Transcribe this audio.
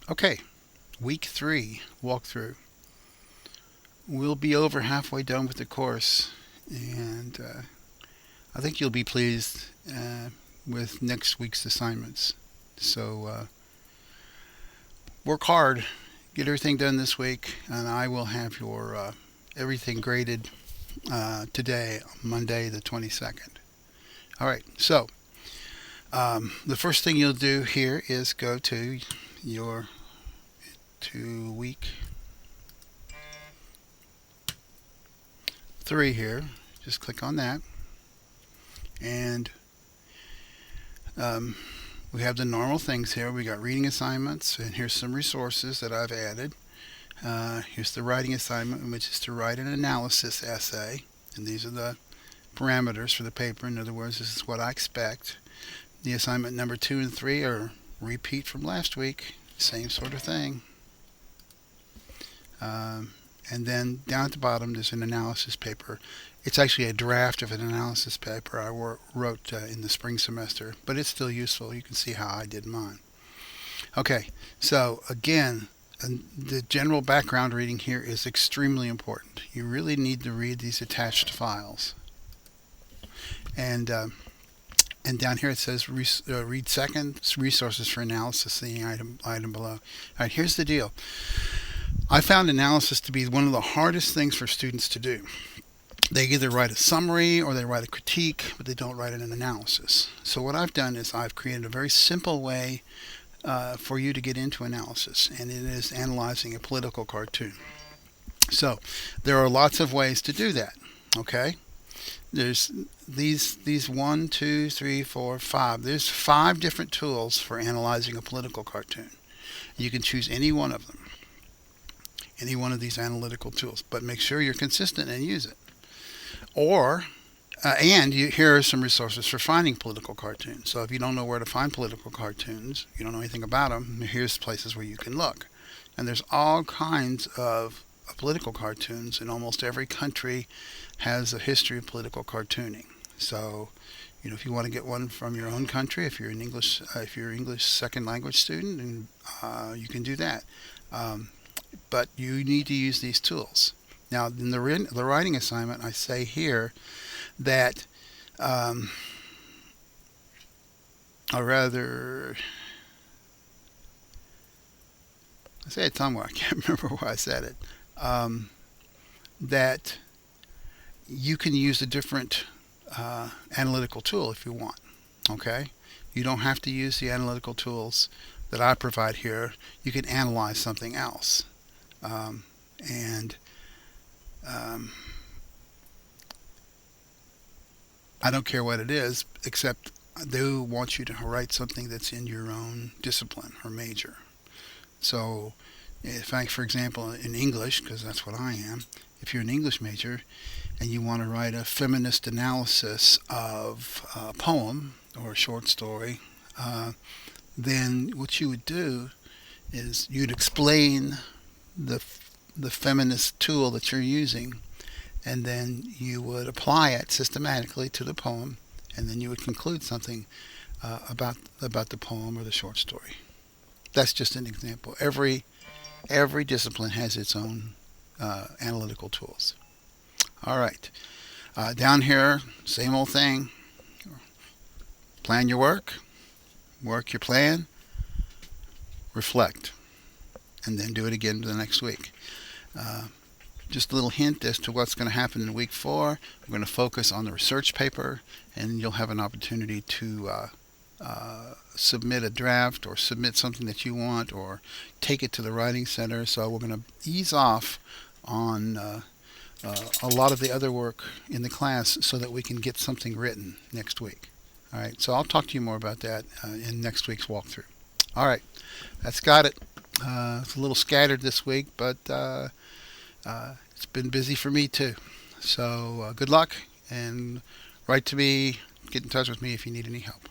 Okay, week 3 walkthrough. We'll be over halfway done with the course, and I think you'll be pleased with next week's assignments. So work hard, get everything done this week, and I will have your everything graded today, Monday the 22nd. All right, so the first thing you'll do here is go to your week 3 here. Just click on that, and we have the normal things here. We got reading assignments, and here's some resources that I've added. Here's the writing assignment, which is to write an analysis essay, and these are the parameters for the paper. In other words, this is what I expect. The assignment number 2 and 3 are repeat from last week, same sort of thing. And then down at the bottom there's an analysis paper. It's actually a draft of an analysis paper I wrote in the spring semester, but it's still useful. You can see how I did mine. Okay, so again, the general background reading here is extremely important. You really need to read these attached files. And down here it says read second resources for analysis, the item below. All right, here's the deal. I found analysis to be one of the hardest things for students to do. They either write a summary or they write a critique, but they don't write an analysis. So what I've done is I've created a very simple way for you to get into analysis, and it is analyzing a political cartoon. So there are lots of ways to do that. Okay, there's these 1, 2, 3, 4, 5. There's 5 different tools for analyzing a political cartoon. You can choose any one of them, any one of these analytical tools, but make sure you're consistent and use it. Or here are some resources for finding political cartoons. So if you don't know where to find political cartoons, you don't know anything about them, here's places where you can look. And there's all kinds of political cartoons, and almost every country has a history of political cartooning. So, if you want to get one from your own country, if you're an English second language student, and you can do that. But you need to use these tools. Now, in the writing assignment, I say here that, or rather, I say it somewhere, I can't remember where I said it, that you can use a different analytical tool if you want. Okay? You don't have to use the analytical tools that I provide here. You can analyze something else. I don't care what it is, except they want you to write something that's in your own discipline or major. So, for example, in English, because that's what I am, if you're an English major and you want to write a feminist analysis of a poem or a short story, then what you would do is you'd explain the feminist tool that you're using, and then you would apply it systematically to the poem, and then you would conclude something about the poem or the short story. That's just an example. Every discipline has its own analytical tools. All right, down here, same old thing. Plan your work your plan, reflect, and then do it again the next week. Just a little hint as to what's going to happen in week 4. We're going to focus on the research paper, and you'll have an opportunity to submit a draft or submit something that you want, or take it to the writing center. So we're going to ease off on a lot of the other work in the class so that we can get something written next week. All right, so I'll talk to you more about that in next week's walkthrough. All right, that's got it. It's a little scattered this week, but it's been busy for me too. So good luck, and write to me, get in touch with me if you need any help.